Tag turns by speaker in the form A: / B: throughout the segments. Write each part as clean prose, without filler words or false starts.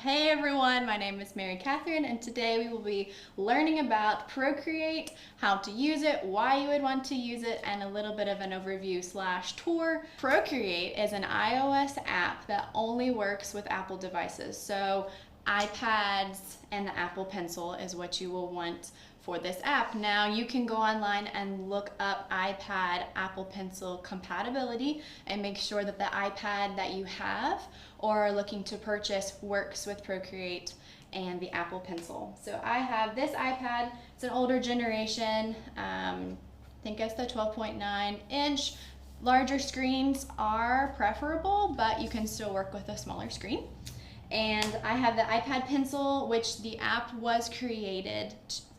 A: Hey everyone, my name is Mary Catherine and today we will be learning about Procreate, how to use it, why you would want to use it, and a little bit of an overview / tour. Procreate is an iOS app that only works with Apple devices. So iPads and the Apple Pencil is what you will want for this app. Now you can go online and look up iPad Apple Pencil compatibility and make sure that the iPad that you have or are looking to purchase works with Procreate and the Apple Pencil. So I have this iPad. It's an older generation. I think it's the 12.9 inch. Larger screens are preferable, but you can still work with a smaller screen. And I have the iPad Pencil, which the app was created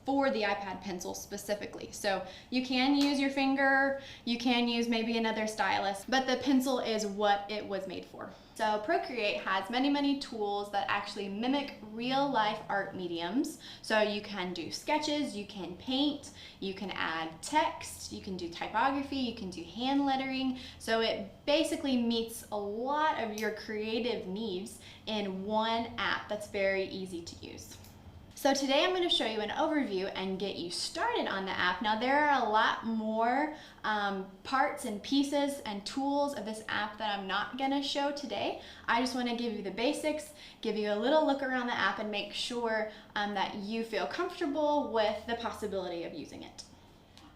A: for the iPad Pencil specifically. So you can use your finger, you can use maybe another stylus, but the pencil is what it was made for. So Procreate has many tools that actually mimic real life art mediums. So you can do sketches, you can paint, you can add text, you can do typography, you can do hand lettering. So it basically meets a lot of your creative needs in one app that's very easy to use. So today I'm going to show you an overview and get you started on the app. Now there are a lot more parts and pieces and tools of this app that I'm not going to show today. I just want to give you the basics, give you a little look around the app and make sure that you feel comfortable with the possibility of using it.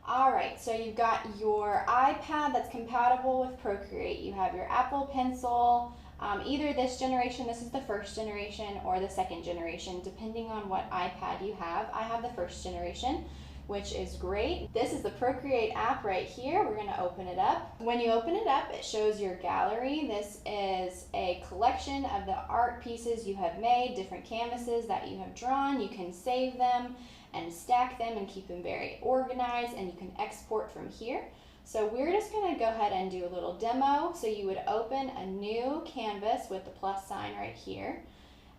A: Alright, so you've got your iPad that's compatible with Procreate. You have your Apple Pencil. Either this generation, this is the first generation, or the second generation, depending on what iPad you have. I have the first generation, which is great. This is the Procreate app right here. We're going to open it up. When you open it up, it shows your gallery. This is a collection of the art pieces you have made, different canvases that you have drawn. You can save them and stack them and keep them very organized, and you can export from here. So we're just going to go ahead and do a little demo. So you would open a new canvas with the plus sign right here.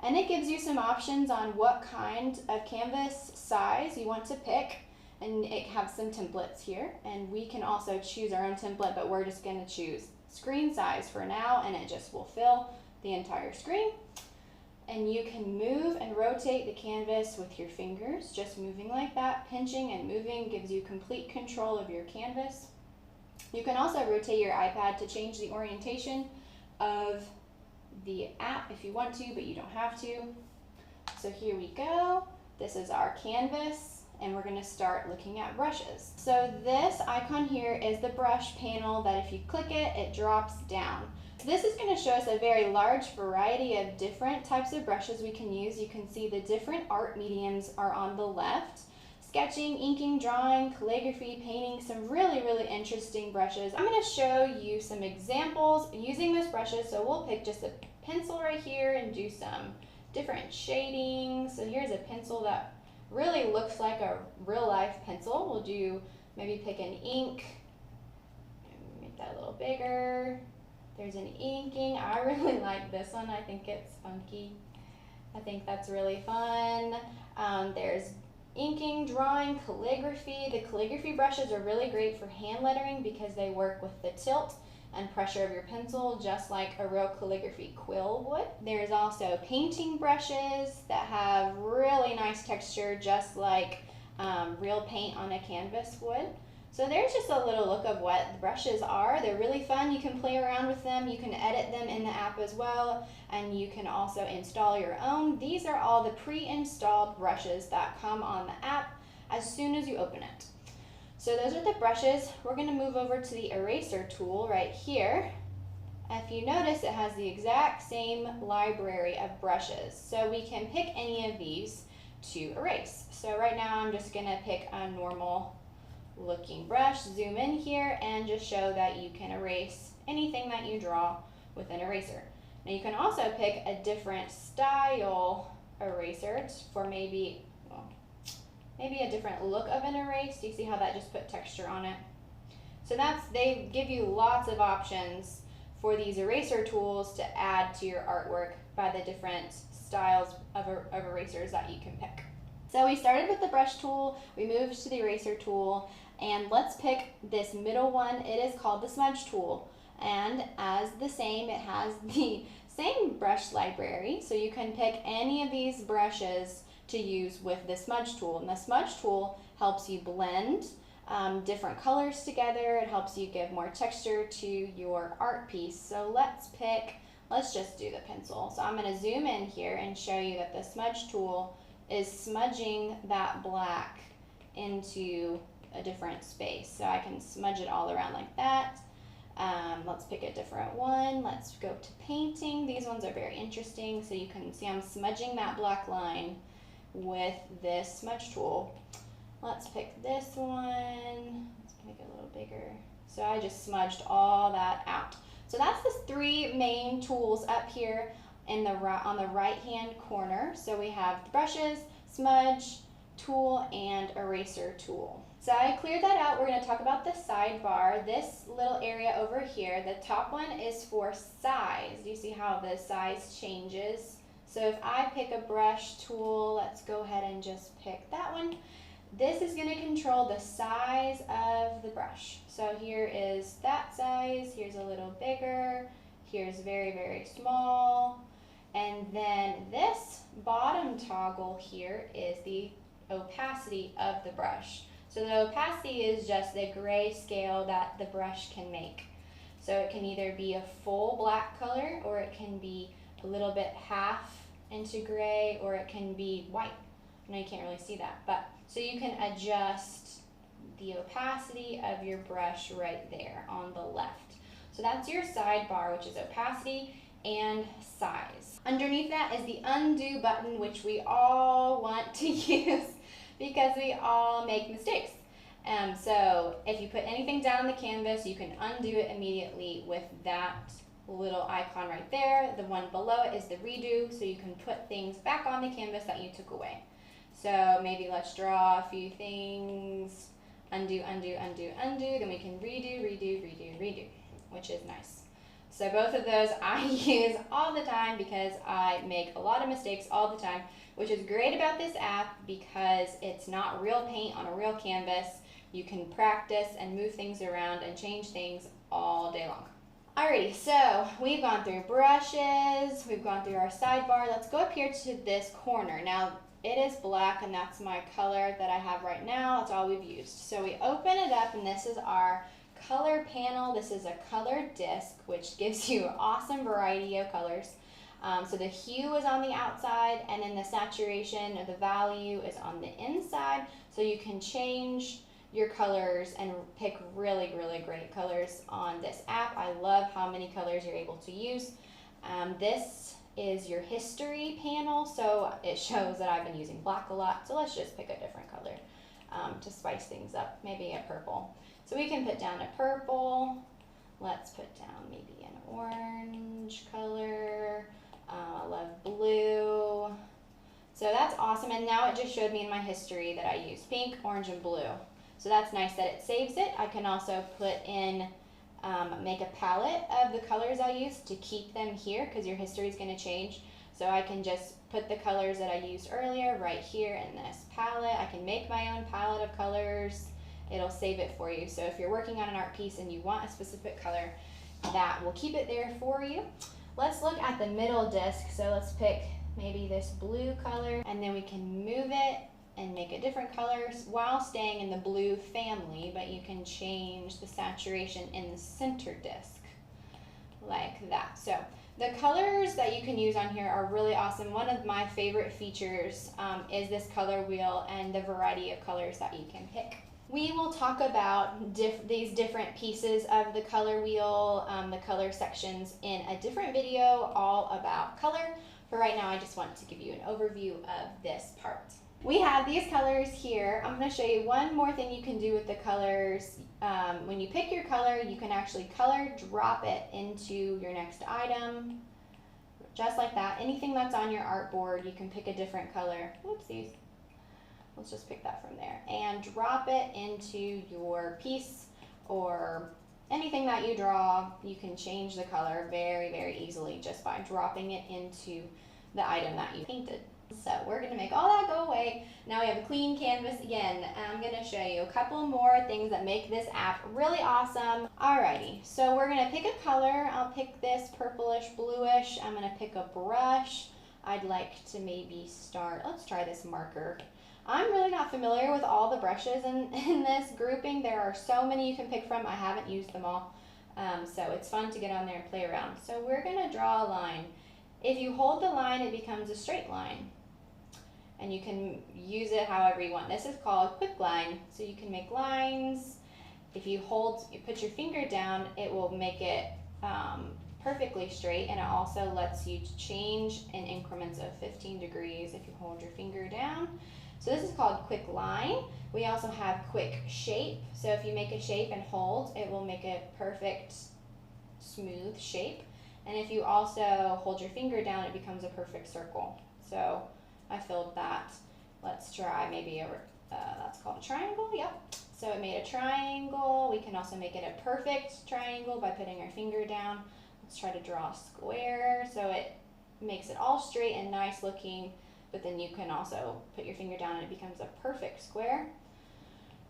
A: And it gives you some options on what kind of canvas size you want to pick. And it has some templates here. And we can also choose our own template, but we're just going to choose screen size for now, and it just will fill the entire screen. And you can move and rotate the canvas with your fingers, just moving like that. Pinching and moving gives you complete control of your canvas. You can also rotate your iPad to change the orientation of the app if you want to, but you don't have to. So here we go. This is our canvas, and we're going to start looking at brushes. So this icon here is the brush panel that if you click it, it drops down. This is going to show us a very large variety of different types of brushes we can use. You can see the different art mediums are on the left. Sketching, inking, drawing, calligraphy, painting, some really interesting brushes. I'm going to show you some examples using those brushes. So we'll pick just a pencil right here and do some different shading. So here's a pencil that really looks like a real life pencil. We'll do, maybe pick an ink, make that a little bigger. There's an inking. I really like this one. I think it's funky. I think that's really fun. There's inking, drawing, calligraphy. The calligraphy brushes are really great for hand lettering because they work with the tilt and pressure of your pencil just like a real calligraphy quill would. There's also painting brushes that have really nice texture just like real paint on a canvas would. So there's just a little look of what the brushes are. They're really fun. You can play around with them. You can edit them in the app as well, and you can also install your own. These are all the pre-installed brushes that come on the app as soon as you open it. So those are the brushes. We're going to move over to the eraser tool right here. If you notice, it has the exact same library of brushes. So we can pick any of these to erase. So right now I'm just going to pick a normal looking brush, zoom in here, and just show that you can erase anything that you draw with an eraser. Now you can also pick a different style eraser for maybe a different look of an erase. Do you see how that just put texture on it? So they give you lots of options for these eraser tools to add to your artwork by the different styles of erasers that you can pick. So we started with the brush tool, we moved to the eraser tool, and let's pick this middle one. It is called the smudge tool. And as the same, it has the Same brush library, so you can pick any of these brushes to use with the smudge tool. And the smudge tool helps you blend different colors together. It helps you give more texture to your art piece. So let's just do the pencil. So I'm going to zoom in here and show you that the smudge tool is smudging that black into a different space. So I can smudge it all around like that. Let's pick a different one. Let's go to painting. These ones are very interesting. So you can see I'm smudging that black line with this smudge tool. Let's pick this one. Let's make it a little bigger. So I just smudged all that out. So that's the three main tools up here on the right hand corner. So we have the brushes, smudge tool, and eraser tool. So I cleared that out. We're going to talk about the sidebar. This little area over here, the top one is for size. Do you see how the size changes? So if I pick a brush tool, let's go ahead and just pick that one. This is going to control the size of the brush. So here is that size, here's a little bigger, here's very, very small. And then this bottom toggle here is the opacity of the brush. So the opacity is just the gray scale that the brush can make. So it can either be a full black color, or it can be a little bit half into gray, or it can be white. I know you can't really see that, but so you can adjust the opacity of your brush right there on the left. So that's your sidebar, which is opacity and size. Underneath that is the undo button, which we all want to use because we all make mistakes. So if you put anything down on the canvas, you can undo it immediately with that little icon right there. The one below it is the redo, so you can put things back on the canvas that you took away. So maybe let's draw a few things, undo, undo, undo, undo, then we can redo, redo, redo, redo, which is nice. So both of those I use all the time because I make a lot of mistakes all the time, which is great about this app because it's not real paint on a real canvas. You can practice and move things around and change things all day long. Alrighty, so we've gone through brushes, we've gone through our sidebar. Let's go up here to this corner. Now, it is black, and that's my color that I have right now. That's all we've used. So we open it up, and this is our color panel. This is a color disc, which gives you an awesome variety of colors. So the hue is on the outside, and then the saturation or the value is on the inside. So you can change your colors and pick really, really great colors on this app. I love how many colors you're able to use. This is your history panel, so it shows that I've been using black a lot. So let's just pick a different color to spice things up, maybe a purple. So we can put down a purple. Let's put down maybe an orange color. I love blue. So that's awesome, and now it just showed me in my history that I used pink, orange, and blue. So that's nice that it saves it. I can also put in, make a palette of the colors I use to keep them here because your history is going to change. So I can just put the colors that I used earlier right here in this palette. I can make my own palette of colors. It'll save it for you. So if you're working on an art piece and you want a specific color, that will keep it there for you. Let's look at the middle disc. So let's pick maybe this blue color, and then we can move it and make a different color while staying in the blue family, but you can change the saturation in the center disc like that. So the colors that you can use on here are really awesome. One of my favorite features is this color wheel and the variety of colors that you can pick. We will talk about these different pieces of the color wheel, the color sections in a different video all about color. For right now, I just want to give you an overview of this part. We have these colors here. I'm going to show you one more thing you can do with the colors. When you pick your color, you can actually color drop it into your next item, just like that. Anything that's on your artboard, you can pick a different color. Whoopsies. Let's just pick that from there. And drop it into your piece or anything that you draw. You can change the color very, very easily just by dropping it into the item that you painted. So we're going to make all that go away. Now we have a clean canvas again, and I'm going to show you a couple more things that make this app really awesome. Alrighty, so we're going to pick a color. I'll pick this purplish bluish. I'm going to pick a brush. I'd like to maybe start, let's try this marker. I'm really not familiar with all the brushes in this grouping. There are so many you can pick from. I haven't used them all, so it's fun to get on there and play around. So we're going to draw a line. If you hold the line, it becomes a straight line. And you can use it however you want. This is called quick line, so you can make lines. If you put your finger down, it will make it perfectly straight, and it also lets you change in increments of 15 degrees if you hold your finger down. So this is called quick line. We also have quick shape. So if you make a shape and hold, it will make a perfect smooth shape. And if you also hold your finger down, it becomes a perfect circle. So I filled that. Let's try maybe that's called a triangle, yep. So it made a triangle. We can also make it a perfect triangle by putting our finger down. Let's try to draw a square so it makes it all straight and nice looking, but then you can also put your finger down and it becomes a perfect square.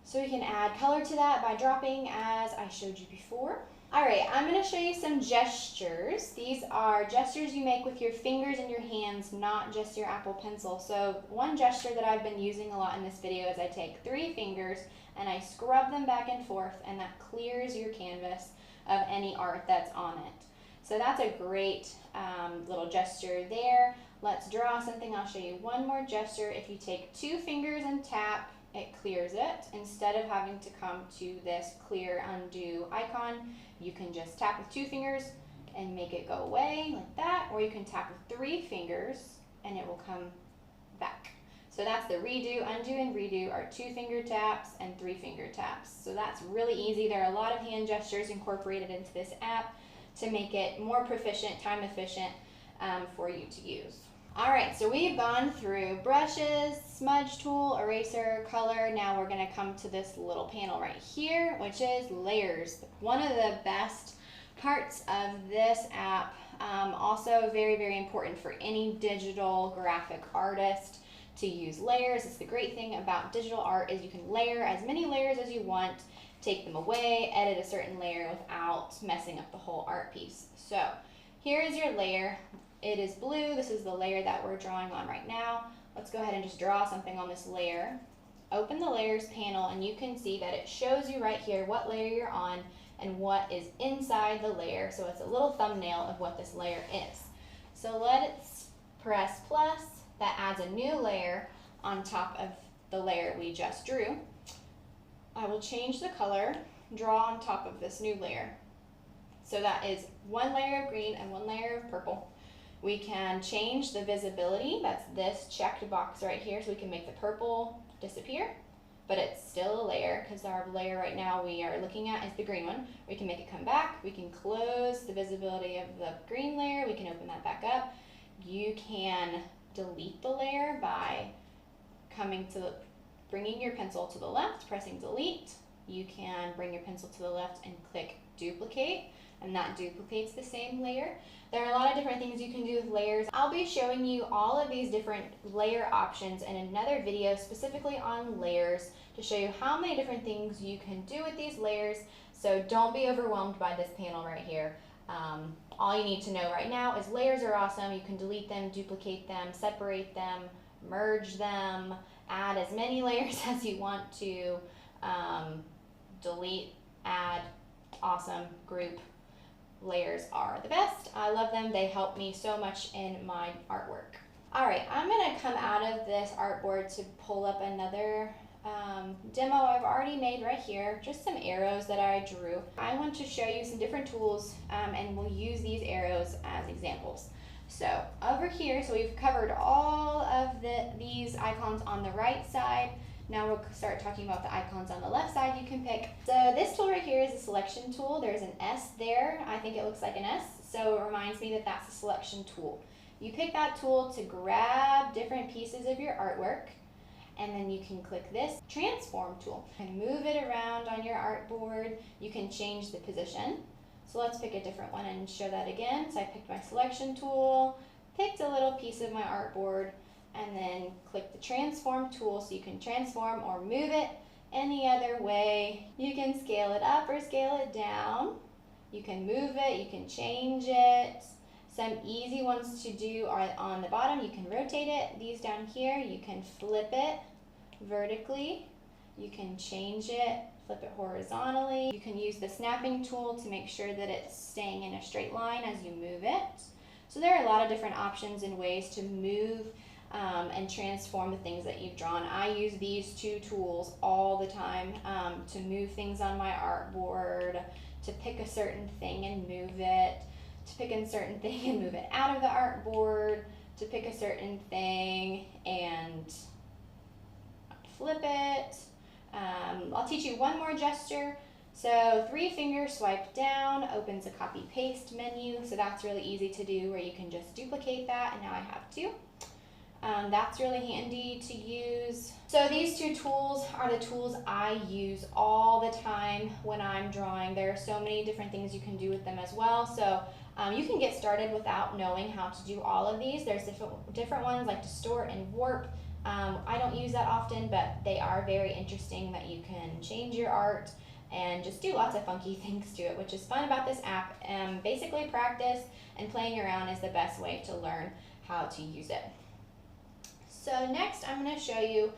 A: So we can add color to that by dropping as I showed you before. All right, I'm going to show you some gestures. These are gestures you make with your fingers and your hands, not just your Apple Pencil. So one gesture that I've been using a lot in this video is I take 3 fingers and I scrub them back and forth, and that clears your canvas of any art that's on it. So that's a great little gesture there. Let's draw something. I'll show you one more gesture. If you take 2 fingers and tap, it clears it. Instead of having to come to this clear undo icon, you can just tap with 2 fingers and make it go away like that, or you can tap with 3 fingers and it will come back. So that's the redo. Undo and redo are 2 finger taps and 3 finger taps. So that's really easy. There are a lot of hand gestures incorporated into this app to make it more proficient, time efficient for you to use. All right, so we've gone through brushes, smudge tool, eraser, color. Now we're going to come to this little panel right here, which is layers. One of the best parts of this app, also very, very important for any digital graphic artist to use layers. It's the great thing about digital art is you can layer as many layers as you want, take them away, edit a certain layer without messing up the whole art piece. So here is your layer. It is blue. This is the layer that we're drawing on right now. Let's go ahead and just draw something on this layer. Open the layers panel and you can see that it shows you right here what layer you're on and what is inside the layer. So it's a little thumbnail of what this layer is. So let's press plus. That adds a new layer on top of the layer we just drew. I will change the color, draw on top of this new layer. So that is 1 layer of green and 1 layer of purple. We can change the visibility. That's this checked box right here. So we can make the purple disappear, but it's still a layer because our layer right now we are looking at is the green one. We can make it come back. We can close the visibility of the green layer. We can open that back up. You can delete the layer by bringing your pencil to the left, pressing delete. You can bring your pencil to the left and click duplicate, and that duplicates the same layer. There are a lot of different things you can do with layers. I'll be showing you all of these different layer options in another video specifically on layers to show you how many different things you can do with these layers. So don't be overwhelmed by this panel right here. All you need to know right now is layers are awesome. You can delete them, duplicate them, separate them, merge them, add as many layers as you want to, delete, add, awesome, group. Layers are the best. I love them. They help me so much in my artwork. All right, I'm gonna come out of this artboard to pull up another demo I've already made right here, just some arrows that I drew. I want to show you some different tools and we'll use these arrows as examples. So over here, so we've covered all of these icons on the right side. Now we'll start talking about the icons on the left side you can pick. So this tool right here is a selection tool. There's an S there. I think it looks like an S, so it reminds me that that's a selection tool. You pick that tool to grab different pieces of your artwork, and then you can click this transform tool and move it around on your artboard. You can change the position. So let's pick a different one and show that again. So I picked my selection tool, picked a little piece of my artboard and then click the transform tool so you can transform or move it any other way. You can scale it up or scale it down. You can move it, you can change it. Some easy ones to do are on the bottom. You can rotate it. These down here, you can flip it vertically. You can change it, flip it horizontally. You can use the snapping tool to make sure that it's staying in a straight line as you move it. So there are a lot of different options and ways to move and transform the things that you've drawn. I use these two tools all the time to move things on my artboard, to pick a certain thing and move it, to pick a certain thing and move it out of the artboard, to pick a certain thing and flip it. I'll teach you one more gesture. So 3-finger swipe down opens a copy paste menu. So that's really easy to do where you can just duplicate that, and now I have 2. That's really handy to use. So these 2 tools are the tools I use all the time when I'm drawing. There are so many different things you can do with them as well. So you can get started without knowing how to do all of these. There's different ones like distort and warp. I don't use that often, but they are very interesting that you can change your art and just do lots of funky things to it, which is fun about this app. Basically practice and playing around is the best way to learn how to use it. So next I'm going to show you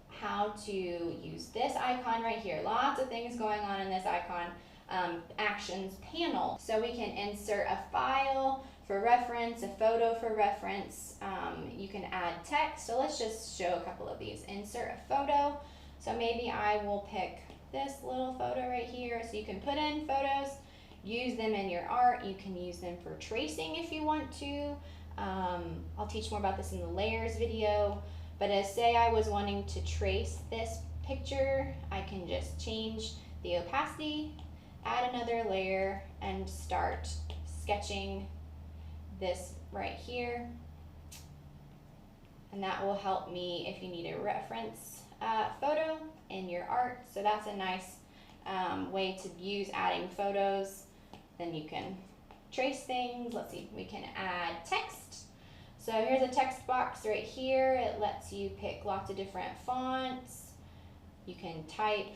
A: how to use this icon right here. Lots of things going on in this icon. Actions panel. So we can insert a file for reference, a photo for reference. You can add text. So let's just show a couple of these. Insert a photo. So maybe I will pick this little photo right here. So you can put in photos, use them in your art. You can use them for tracing if you want to. I'll teach more about this in the layers video, but as say I was wanting to trace this picture, I can just change the opacity, add another layer, and start sketching this right here. And that will help me if you need a reference photo in your art. So that's a nice way to use adding photos. Then you can trace things. Let's see, we can add text. So here's a text box right here. It lets you pick lots of different fonts. You can type,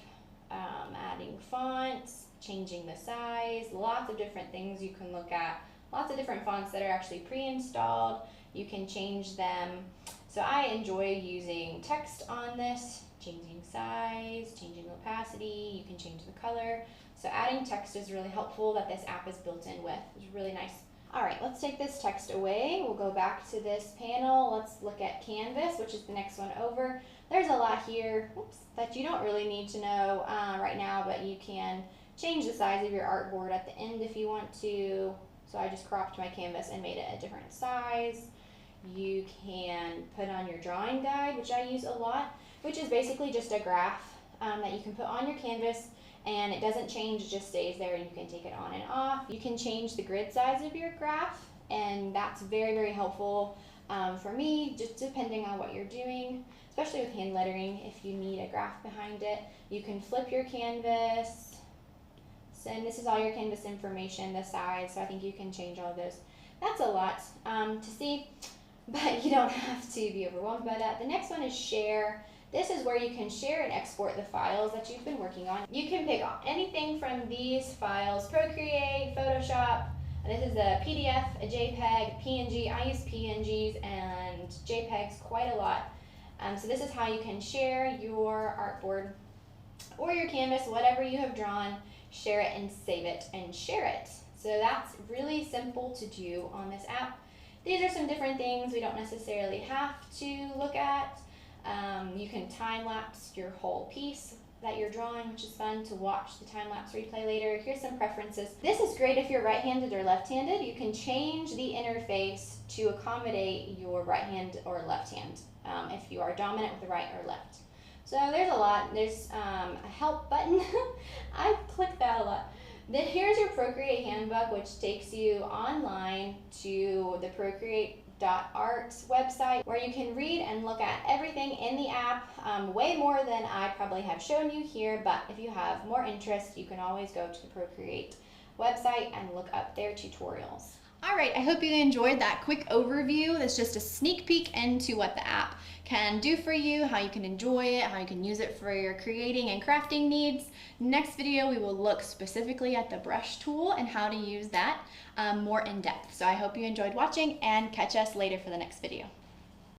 A: adding fonts, changing the size, lots of different things you can look at. Lots of different fonts that are actually pre-installed. You can change them. So I enjoy using text on this, changing size, changing opacity. You can change the color. So adding text is really helpful that this app is built in with. It's really nice. All right, let's take this text away. We'll go back to this panel. Let's look at Canvas, which is the next one over. There's a lot here that you don't really need to know right now, but you can change the size of your artboard at the end if you want to. So I just cropped my canvas and made it a different size. You can put on your drawing guide, which I use a lot, which is basically just a graph that you can put on your canvas, and it doesn't change, it just stays there, and you can take it on and off. You can change the grid size of your graph, and that's very, very helpful for me, just depending on what you're doing, especially with hand lettering. If you need a graph behind it, you can flip your canvas. And this is all your canvas information, the size, so I think you can change all of those. That's a lot to see, but you don't have to be overwhelmed by that. The next one is share. This is where you can share and export the files that you've been working on. You can pick anything from these files, Procreate, Photoshop. This is a PDF, a JPEG, PNG. I use PNGs and JPEGs quite a lot. So this is how you can share your artboard or your canvas, whatever you have drawn. Share it and save it and share it. So that's really simple to do on this app. These are some different things we don't necessarily have to look at. You can time lapse your whole piece that you're drawing, which is fun to watch the time lapse replay later. Here's some preferences. This is great if you're right-handed or left-handed. You can change the interface to accommodate your right hand or left hand if you are dominant with the right or left. So there's a lot. There's a help button. I click that a lot. Then here's your Procreate handbook, which takes you online to the Procreate.art website, where you can read and look at everything in the app, way more than I probably have shown you here, but if you have more interest, you can always go to the Procreate website and look up their tutorials. All right, I hope you enjoyed that quick overview. That's just a sneak peek into what the app can do for you, how you can enjoy it, how you can use it for your creating and crafting needs. Next video, we will look specifically at the brush tool and how to use that more in depth. So I hope you enjoyed watching, and catch us later for the next video.